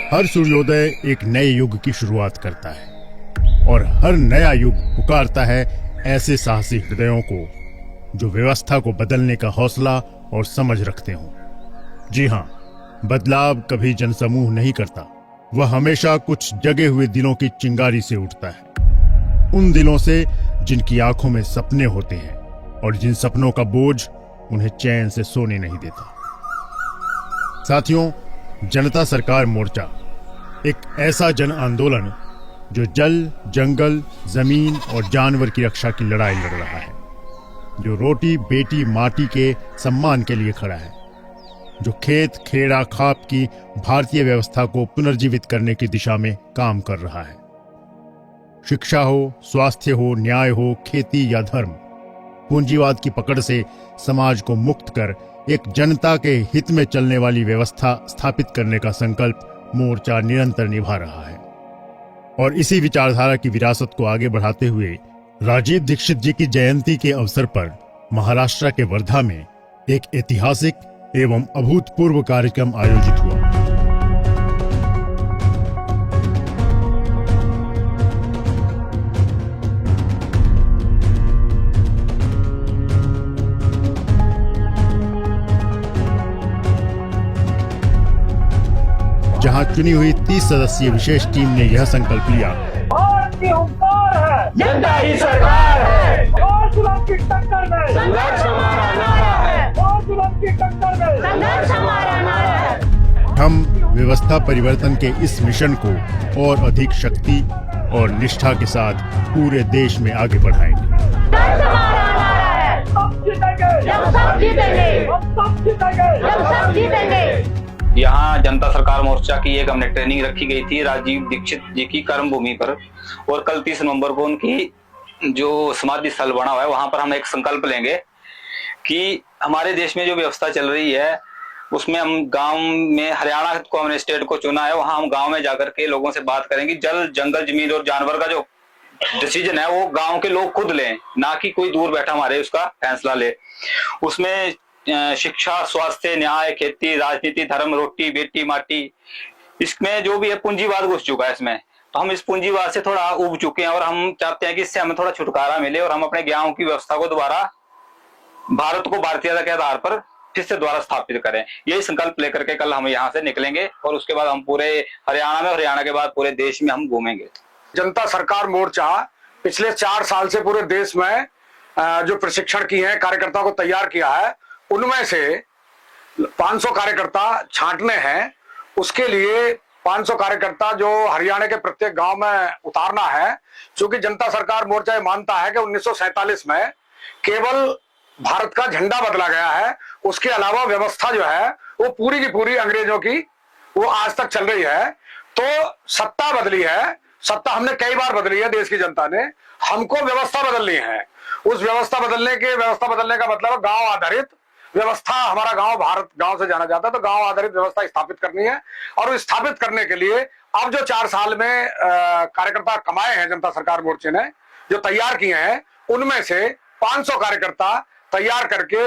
हर सूर्योदय एक नए युग की शुरुआत करता है और हर नया युग पुकारता है ऐसे साहसी हृदयों को जो व्यवस्था को बदलने का हौसला और समझ रखते हों। जी हाँ, बदलाव कभी जनसमूह नहीं करता, वह हमेशा कुछ जगे हुए दिलों की चिंगारी से उठता है। उन दिलों से जिनकी आंखों में सपने होते हैं और जिन सपनों का बोझ उन्हें चैन से सोने नहीं देता। साथियों, जनता सरकार मोर्चा एक ऐसा जन आंदोलन जो जल, जंगल, जमीन और जानवर की रक्षा की लड़ाई लड़ रहा है, जो रोटी, बेटी, माटी के सम्मान के लिए खड़ा है, जो खेत, खेड़ा, खाप की भारतीय व्यवस्था को पुनर्जीवित करने की दिशा में काम कर रहा है। शिक्षा हो, स्वास्थ्य हो, न्याय हो, खेती या धर्म, पूंजीवाद की पकड़ से समाज को मुक्त कर एक जनता के हित में चलने वाली व्यवस्था स्थापित करने का संकल्प मोर्चा निरंतर निभा रहा है। और इसी विचारधारा की विरासत को आगे बढ़ाते हुए राजीव दीक्षित जी की जयंती के अवसर पर महाराष्ट्र के वर्धा में एक ऐतिहासिक एवं अभूतपूर्व कार्यक्रम आयोजित हुआ। जहां चुनी हुई 30 सदस्यीय विशेष टीम ने यह संकल्प लिया, जनता ही सरकार है और जुल्म की टक्कर में संघर्ष हमारा नारा है और जुल्म की टक्कर में संघर्ष हमारा नारा है। हम व्यवस्था परिवर्तन के इस मिशन को और अधिक शक्ति और निष्ठा के साथ पूरे देश में आगे बढ़ाएंगे। संघर्ष हमारा नारा है, सब जीतेंगे जब सब जीतेंगे, हम सब जीतेंगे जब सब जीतेंगे। यहाँ जनता सरकार मोर्चा की एक हमने ट्रेनिंग रखी गई थी राजीव दीक्षित जी की कर्म भूमि पर, और कल 30 नवंबर को उनकी जो समाधि स्थल बना हुआ है वहां पर हम एक संकल्प लेंगे कि हमारे देश में जो व्यवस्था चल रही है उसमें हम गांव में, हरियाणा को हमने स्टेट को चुना है, वहां हम गांव में जाकर के लोगों से बात करेंगे। जल, जंगल, जमीन और जानवर का जो डिसीजन है वो गांव के लोग खुद लें, ना कि कोई दूर बैठा हमारे उसका फैसला ले। उसमें शिक्षा, स्वास्थ्य, न्याय, खेती, राजनीति, धर्म, रोटी, बेटी, माटी, इसमें जो भी है पूंजीवाद घुस चुका है इसमें। तो हम इस पूंजीवाद से थोड़ा उब चुके हैं और हम चाहते हैं कि इससे हमें थोड़ा छुटकारा मिले और हम अपने गांव की व्यवस्था को दोबारा भारत को भारतीयता के आधार पर फिर से दोबारा स्थापित करें। यही संकल्प लेकर के कल हम यहाँ से निकलेंगे और उसके बाद हम पूरे हरियाणा में, हरियाणा के बाद पूरे देश में हम घूमेंगे। जनता सरकार मोर्चा पिछले 4 साल से पूरे देश में जो प्रशिक्षण किए हैं, कार्यकर्ताओं को तैयार किया है, उनमें से 500 कार्यकर्ता छांटने हैं। उसके लिए 500 कार्यकर्ता जो हरियाणा के प्रत्येक गांव में उतारना है, क्योंकि जनता सरकार मोर्चा ये मानता है कि 1947 में केवल भारत का झंडा बदला गया है, उसके अलावा व्यवस्था जो है वो पूरी की पूरी अंग्रेजों की वो आज तक चल रही है। तो सत्ता बदली है, सत्ता हमने कई बार बदली है, देश की जनता ने, हमको व्यवस्था बदलनी है। उस व्यवस्था बदलने का मतलब गांव आधारित व्यवस्था, हमारा गांव भारत गांव से जाना जाता है, तो गांव आधारित व्यवस्था स्थापित करनी है। और स्थापित करने के लिए अब जो 4 साल में कार्यकर्ता कमाए हैं जनता सरकार मोर्चे ने, जो तैयार किए हैं, उनमें से 500 कार्यकर्ता तैयार करके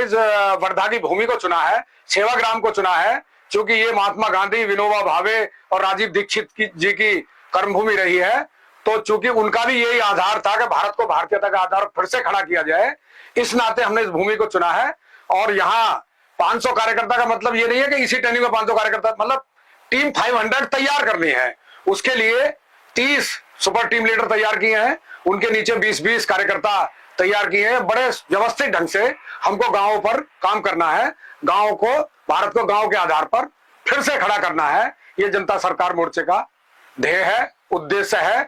वर्धा की भूमि को चुना है, सेवाग्राम को चुना है, क्योंकि ये महात्मा गांधी, विनोबा भावे और राजीव दीक्षित जी की कर्मभूमि रही है। तो चूंकि उनका भी यही आधार था कि भारत को भारतीयता का आधार फिर से खड़ा किया जाए, इस नाते हमने इस भूमि को चुना है। और यहाँ 500 कार्यकर्ता का मतलब ये नहीं है कि इसी ट्रेनिंग में 500 कार्यकर्ता, मतलब टीम 500 तैयार करनी है। उसके लिए 30 सुपर टीम लीडर तैयार किए हैं, उनके नीचे 20-20 कार्यकर्ता तैयार किए हैं। बड़े व्यवस्थित ढंग से हमको गांवों पर काम करना है, गांव को, भारत को गांव के आधार पर फिर से खड़ा करना है। ये जनता सरकार मोर्चे का ध्येय है, उद्देश्य है।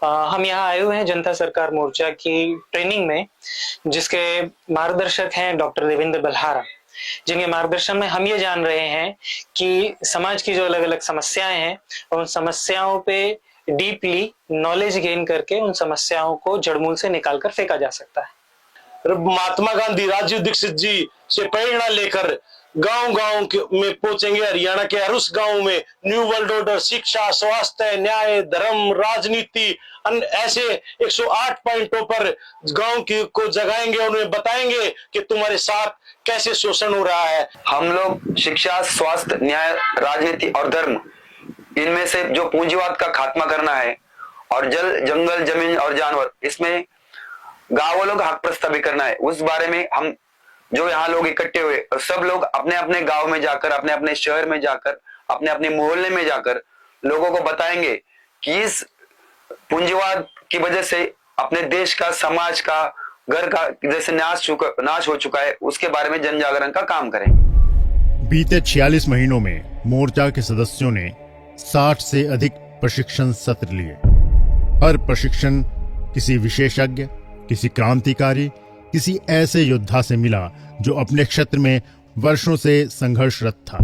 हम यहाँ आए हुए हैं जनता सरकार मोर्चा की ट्रेनिंग में, जिसके मार्गदर्शक हैं डॉक्टर देवेंद्र बल्हारा, जिनके मार्गदर्शन में हम ये जान रहे हैं कि समाज की जो अलग अलग समस्याएं हैं, उन समस्याओं पे डीपली नॉलेज गेन करके उन समस्याओं को जड़मूल से निकालकर फेंका जा सकता है। महात्मा गांधी, राजीव दीक्षित जी से प्रेरणा लेकर गांव गांव में पहुंचेंगे। हरियाणा के हर उस गांव में न्यू वर्ल्ड ऑर्डर, शिक्षा, स्वास्थ्य, न्याय, धर्म, राजनीति, ऐसे 108 पॉइंटों पर गांव की को जगाएंगे और उन्हें बताएंगे कि तुम्हारे साथ कैसे शोषण हो रहा है। हम लोग शिक्षा, स्वास्थ्य, न्याय, राजनीति और धर्म, इनमें से जो पूंजीवाद का खात्मा करना है और जल, जंगल, जमीन और जानवर, इसमें गांव वालों का हक प्रस्तावित करना है। उस बारे में हम जो यहाँ लोग इकट्ठे हुए, सब लोग अपने अपने गांव में जाकर, अपने अपने शहर में जाकर, अपने अपने मोहल्ले में जाकर लोगों को बताएंगे कि इस पूंजीवाद की वजह से अपने देश का, समाज का, घर का जैसे नाश हो चुका है, उसके बारे में जन जागरण का काम करेंगे। बीते 46 महीनों में मोर्चा के सदस्यों ने 60 से अधिक प्रशिक्षण सत्र लिए। हर प्रशिक्षण किसी विशेषज्ञ, किसी क्रांतिकारी, किसी ऐसे योद्धा से मिला जो अपने क्षेत्र में वर्षों से संघर्षरत था।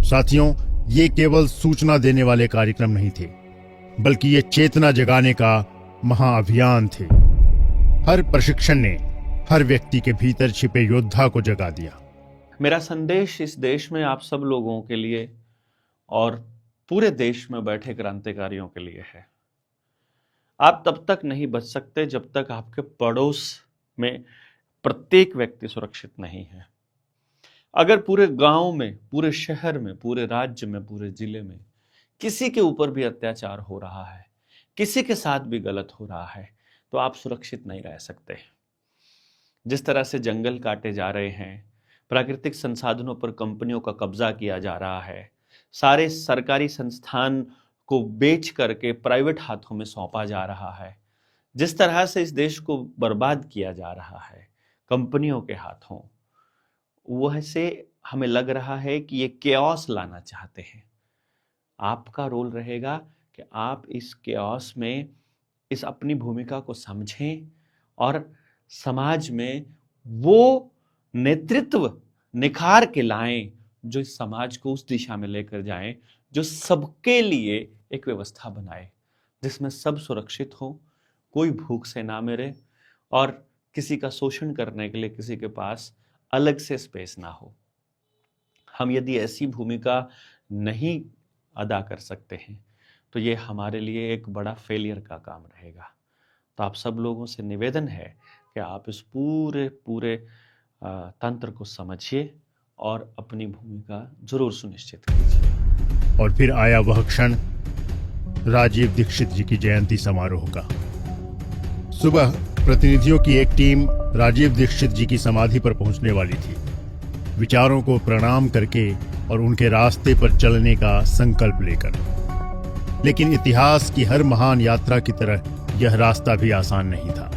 साथियों, ये केवल सूचना देने वाले कार्यक्रम नहीं थे, बल्कि ये चेतना जगाने का महाअभियान थे। हर प्रशिक्षण ने हर व्यक्ति के भीतर छिपे योद्धा को जगा दिया। मेरा संदेश इस देश में आप सब लोगों के लिए और पूरे देश में बैठे क्रांतिकारियों के लिए है। आप तब तक नहीं बच सकते जब तक आपके पड़ोस में प्रत्येक व्यक्ति सुरक्षित नहीं है। अगर पूरे गांव में, पूरे शहर में, पूरे राज्य में, पूरे जिले में किसी के ऊपर भी अत्याचार हो रहा है, किसी के साथ भी गलत हो रहा है, तो आप सुरक्षित नहीं रह सकते। जिस तरह से जंगल काटे जा रहे हैं, प्राकृतिक संसाधनों पर कंपनियों का कब्जा किया जा रहा है, सारे सरकारी संस्थान को बेच करके प्राइवेट हाथों में सौंपा जा रहा है, जिस तरह से इस देश को बर्बाद किया जा रहा है कंपनियों के हाथों, वह से हमें लग रहा है कि ये केओस लाना चाहते हैं। आपका रोल रहेगा कि आप इस केओस में इस अपनी भूमिका को समझें और समाज में वो नेतृत्व निखार के लाएं जो इस समाज को उस दिशा में लेकर जाएं जो सबके लिए एक व्यवस्था बनाए, जिसमें सब सुरक्षित हो, कोई भूख से ना मरे और किसी का शोषण करने के लिए किसी के पास अलग से स्पेस ना हो। हम यदि ऐसी भूमिका नहीं अदा कर सकते हैं तो ये हमारे लिए एक बड़ा फेलियर का काम रहेगा। तो आप सब लोगों से निवेदन है कि आप इस पूरे तंत्र को समझिए और अपनी भूमिका जरूर सुनिश्चित कीजिए। और फिर आया वह क्षण राजीव दीक्षित जी की जयंती समारोह का। सुबह प्रतिनिधियों की एक टीम राजीव दीक्षित जी की समाधि पर पहुंचने वाली थी, विचारों को प्रणाम करके और उनके रास्ते पर चलने का संकल्प लेकर। लेकिन इतिहास की हर महान यात्रा की तरह यह रास्ता भी आसान नहीं था।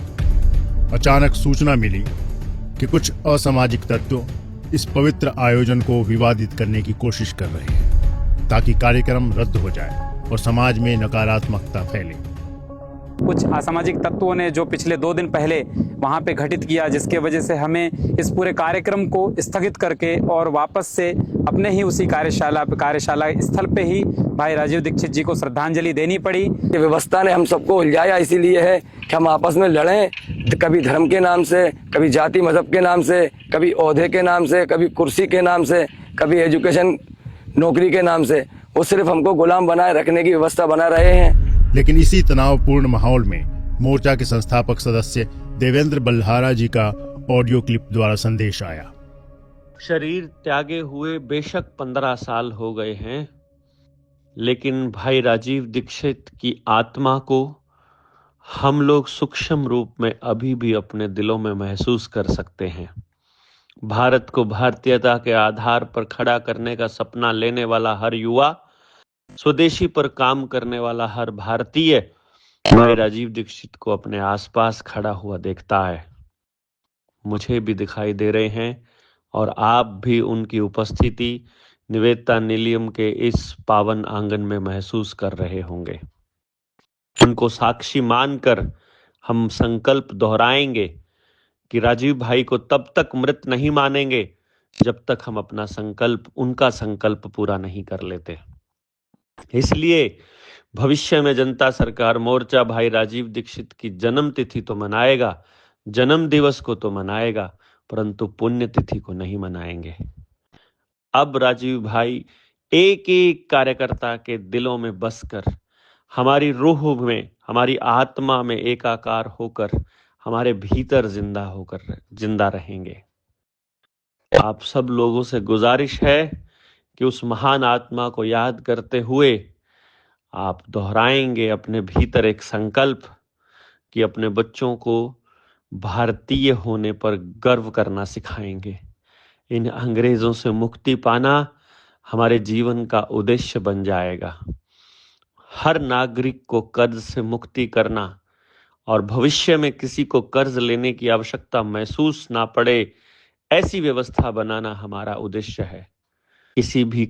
अचानक सूचना मिली कि कुछ असामाजिक तत्व इस पवित्र आयोजन को विवादित करने की कोशिश कर रहे हैं ताकि कार्यक्रम रद्द हो जाए और समाज में नकारात्मकता फैले। कुछ असामाजिक तत्वों ने जो पिछले 2 दिन पहले वहां पे घटित किया, जिसके वजह से हमें इस पूरे कार्यक्रम को स्थगित करके और वापस से अपने ही उसी कार्यशाला स्थल पे ही भाई राजीव दीक्षित जी को श्रद्धांजलि देनी पड़ी। ये व्यवस्था ने हम सबको उलझाया इसीलिए है कि हम आपस में लड़ें, कभी धर्म के नाम से, कभी जाति मजहब के नाम से, कभी ओहदे के नाम से, कभी कुर्सी के नाम से, कभी एजुकेशन नौकरी के नाम से। वो सिर्फ हमको गुलाम बनाए रखने की व्यवस्था बना रहे हैं। लेकिन इसी तनावपूर्ण माहौल में मोर्चा के संस्थापक सदस्य देवेंद्र बल्हारा जी का ऑडियो क्लिप द्वारा संदेश आया। शरीर त्यागे हुए बेशक 15 साल हो गए हैं, लेकिन भाई राजीव दीक्षित की आत्मा को हम लोग सूक्ष्म रूप में अभी भी अपने दिलों में महसूस कर सकते हैं। भारत को भारतीयता के आधार पर खड़ा करने का सपना लेने वाला हर युवा, स्वदेशी पर काम करने वाला हर भारतीय भाई राजीव दीक्षित को अपने आसपास खड़ा हुआ देखता है। मुझे भी दिखाई दे रहे हैं और आप भी उनकी उपस्थिति निवेदिता निलयम के इस पावन आंगन में महसूस कर रहे होंगे। उनको साक्षी मानकर हम संकल्प दोहराएंगे कि राजीव भाई को तब तक मृत नहीं मानेंगे जब तक हम अपना संकल्प, उनका संकल्प पूरा नहीं कर लेते। इसलिए भविष्य में जनता सरकार मोर्चा भाई राजीव दीक्षित की जन्म तिथि तो मनाएगा, जन्म दिवस को तो मनाएगा, परंतु पुण्यतिथि को नहीं मनाएंगे। अब राजीव भाई एक एक कार्यकर्ता के दिलों में बसकर, हमारी रूह में, हमारी आत्मा में एकाकार होकर, हमारे भीतर जिंदा रहेंगे। आप सब लोगों से गुजारिश है कि उस महान आत्मा को याद करते हुए आप दोहराएंगे अपने भीतर एक संकल्प कि अपने बच्चों को भारतीय होने पर गर्व करना सिखाएंगे। इन अंग्रेजों से मुक्ति पाना हमारे जीवन का उद्देश्य बन जाएगा। हर नागरिक को कर्ज से मुक्ति करना और भविष्य में किसी को कर्ज लेने की आवश्यकता महसूस ना पड़े, ऐसी व्यवस्था बनाना हमारा उद्देश्य है। किसी भी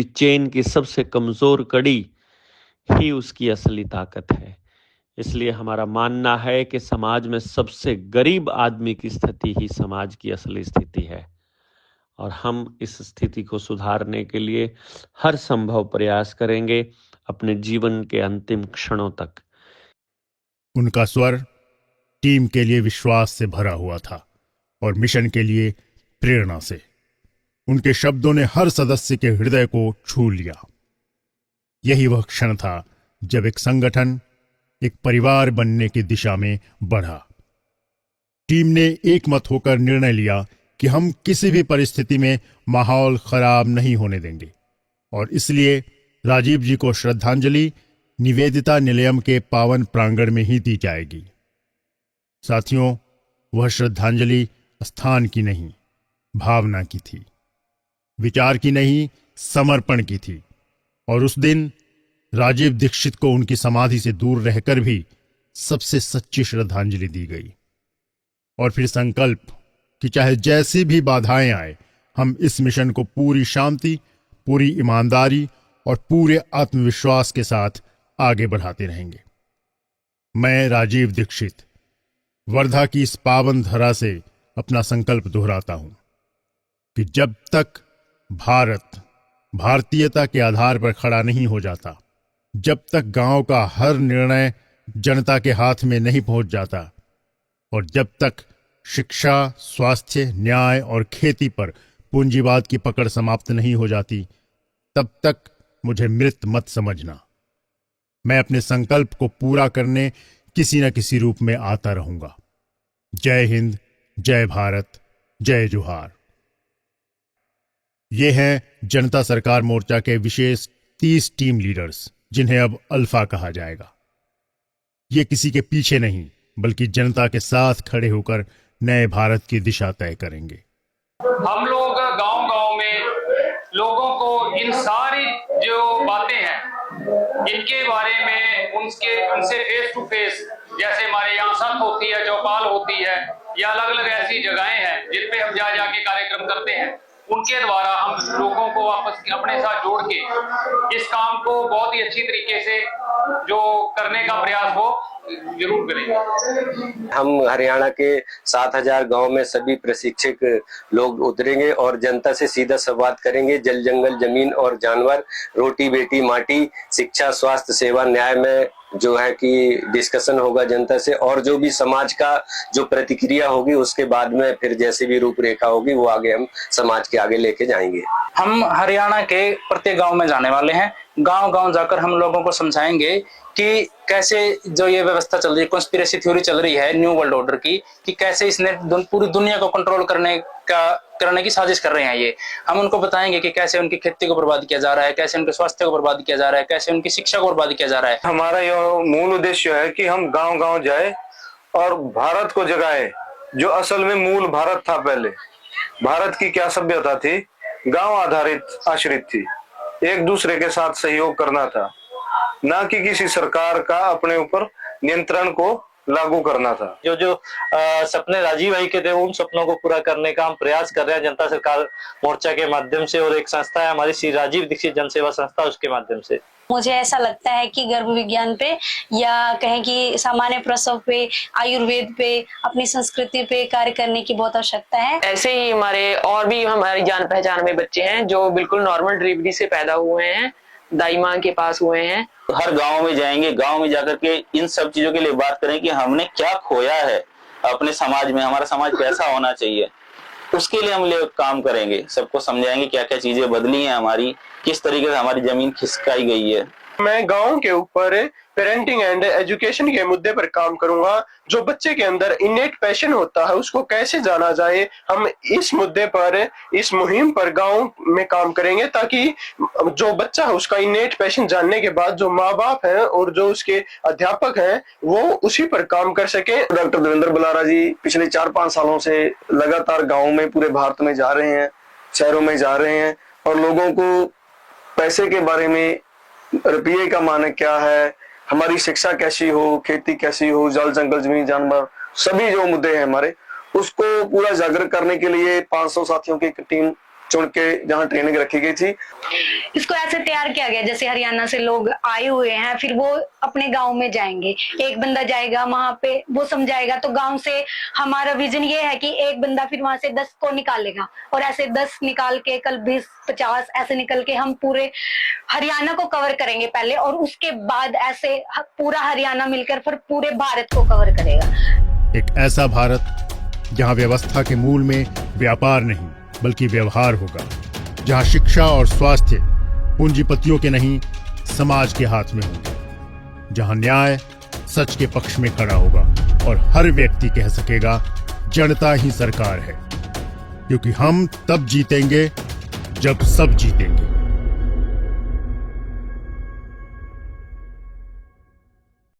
चेन की सबसे कमजोर कड़ी ही उसकी असली ताकत है। इसलिए हमारा मानना है कि समाज में सबसे गरीब आदमी की स्थिति ही समाज की असली स्थिति है, और हम इस स्थिति को सुधारने के लिए हर संभव प्रयास करेंगे अपने जीवन के अंतिम क्षणों तक। उनका स्वर टीम के लिए विश्वास से भरा हुआ था और मिशन के लिए प्रेरणा से। उनके शब्दों ने हर सदस्य के हृदय को छू लिया। यही वह क्षण था जब एक संगठन एक परिवार बनने की दिशा में बढ़ा। टीम ने एकमत होकर निर्णय लिया कि हम किसी भी परिस्थिति में माहौल खराब नहीं होने देंगे, और इसलिए राजीव जी को श्रद्धांजलि निवेदिता निलयम के पावन प्रांगण में ही दी जाएगी। साथियों, वह श्रद्धांजलि स्थान की नहीं, भावना की थी, विचार की नहीं, समर्पण की थी। और उस दिन राजीव दीक्षित को उनकी समाधि से दूर रहकर भी सबसे सच्ची श्रद्धांजलि दी गई। और फिर संकल्प कि चाहे जैसी भी बाधाएं आए, हम इस मिशन को पूरी शांति, पूरी ईमानदारी और पूरे आत्मविश्वास के साथ आगे बढ़ाते रहेंगे। मैं राजीव दीक्षित वर्धा की इस पावन धरा से अपना संकल्प दोहराता हूं कि जब तक भारत भारतीयता के आधार पर खड़ा नहीं हो जाता, जब तक गांव का हर निर्णय जनता के हाथ में नहीं पहुंच जाता, और जब तक शिक्षा, स्वास्थ्य, न्याय और खेती पर पूंजीवाद की पकड़ समाप्त नहीं हो जाती, तब तक मुझे मृत मत समझना। मैं अपने संकल्प को पूरा करने किसी न किसी रूप में आता रहूंगा। जय हिंद, जय भारत, जय जोहार। ये हैं जनता सरकार मोर्चा के विशेष 30 टीम लीडर्स, जिन्हें अब अल्फा कहा जाएगा। ये किसी के पीछे नहीं, बल्कि जनता के साथ खड़े होकर नए भारत की दिशा तय करेंगे। हम लोग गांव-गांव में लोगों को इन सारी जो बातें हैं, इनके बारे में उनसे फेस टू फेस, जैसे हमारे यहाँ सत होती है, चौपाल होती है, या अलग अलग ऐसी जगहें हैं जिन पे हम जा जाके कार्यक्रम करते हैं, उनके द्वारा हम लोगों को वापस अपने साथ जोड़ के इस काम को बहुत ही अच्छी तरीके से जो करने का प्रयास हो जरूर करेंगे। हम हरियाणा के 7000 गांव में सभी प्रशिक्षक लोग उतरेंगे और जनता से सीधा संवाद करेंगे। जल, जंगल, जमीन और जानवर, रोटी बेटी माटी, शिक्षा, स्वास्थ्य सेवा, न्याय में जो है कि डिस्कशन होगा जनता से, और जो भी समाज का जो प्रतिक्रिया होगी उसके बाद में फिर जैसे भी रूपरेखा होगी वो आगे हम समाज के आगे लेके जाएंगे। हम हरियाणा के प्रत्येक गांव में जाने वाले हैं। गांव-गांव जाकर हम लोगों को समझाएंगे कि कैसे जो ये व्यवस्था चल रही है, कॉन्स्पिरेसी थ्योरी चल रही है न्यू वर्ल्ड ऑर्डर की, कि कैसे इसने पूरी दुनिया को कंट्रोल करने की साजिश कर रहे हैं ये। हम उनको बताएंगे कि कैसे उनकी खेती को बर्बाद किया जा रहा है, कैसे उनके स्वास्थ्य को बर्बाद किया जा रहा है, कैसे उनकी शिक्षा को बर्बाद किया जा रहा है। हमारा यह मूल उद्देश्य है कि हम गांव-गांव जाए और भारत को जगाए, जो असल में मूल भारत था। पहले भारत की क्या सभ्यता थी? गांव आधारित आश्रित थी, एक दूसरे के साथ सहयोग करना था, ना कि किसी सरकार का अपने ऊपर नियंत्रण को लागू करना था। जो सपने राजीव भाई के थे, उन सपनों को पूरा करने का हम प्रयास कर रहे हैं जनता सरकार मोर्चा के माध्यम से, और एक संस्था है हमारी श्री राजीव दीक्षित जनसेवा संस्था, उसके माध्यम से। मुझे ऐसा लगता है कि गर्भ विज्ञान पे, या कहें कि सामान्य प्रसव पे, आयुर्वेद पे, अपनी संस्कृति पे कार्य करने की बहुत आवश्यकता है। ऐसे ही हमारे और भी हमारी जान पहचान में बच्चे हैं जो बिल्कुल नॉर्मल डिलीवरी से पैदा हुए हैं, दाई माँ के पास हुए हैं। हर गांव में जाएंगे, गांव में जाकर के इन सब चीजों के लिए बात करें कि हमने क्या खोया है अपने समाज में, हमारा समाज कैसा होना चाहिए, उसके लिए हम लोग काम करेंगे। सबको समझाएंगे क्या क्या चीजें बदली हैं हमारी, किस तरीके से हमारी जमीन खिसकाई गई है। मैं गांव के ऊपर पेरेंटिंग एंड एजुकेशन के मुद्दे पर काम करूंगा। जो बच्चे के अंदर इनेट पैशन होता है उसको कैसे जाना जाए, हम इस मुद्दे पर, इस मुहिम पर गांव में काम करेंगे, ताकि जो बच्चा है उसका इनेट पैशन जानने के बाद जो माँ बाप हैं और जो उसके अध्यापक हैं वो उसी पर काम कर सके। डॉक्टर देवेंद्र बल्हारा जी पिछले 4-5 सालों से लगातार गाँव में, पूरे भारत में जा रहे हैं, शहरों में जा रहे हैं और लोगों को पैसे के बारे में, रुपये का माने क्या है, हमारी शिक्षा कैसी हो, खेती कैसी हो, जल जंगल जमीन जानवर, सभी जो मुद्दे हैं हमारे, उसको पूरा जागरूक करने के लिए 500 साथियों की एक टीम चुन के जहाँ ट्रेनिंग रखी गई थी। इसको ऐसे तैयार किया गया जैसे हरियाणा से लोग आए हुए हैं, फिर वो अपने गांव में जाएंगे, एक बंदा जाएगा वहां पे, वो समझाएगा। तो गांव से हमारा विजन ये है कि एक बंदा फिर वहां से 10 को निकालेगा और ऐसे 10 निकाल के कल 20-50 ऐसे निकल के हम पूरे हरियाणा को कवर करेंगे पहले, और उसके बाद ऐसे पूरा हरियाणा मिलकर फिर पूरे भारत को कवर करेगा। एक ऐसा भारत जहां व्यवस्था के मूल में व्यापार नहीं बल्कि व्यवहार होगा, जहां शिक्षा और स्वास्थ्य पूंजीपतियों के नहीं समाज के हाथ में होंगे, जहां न्याय सच के पक्ष में खड़ा होगा और हर व्यक्ति कह सकेगा जनता ही सरकार है, क्योंकि हम तब जीतेंगे जब सब जीतेंगे।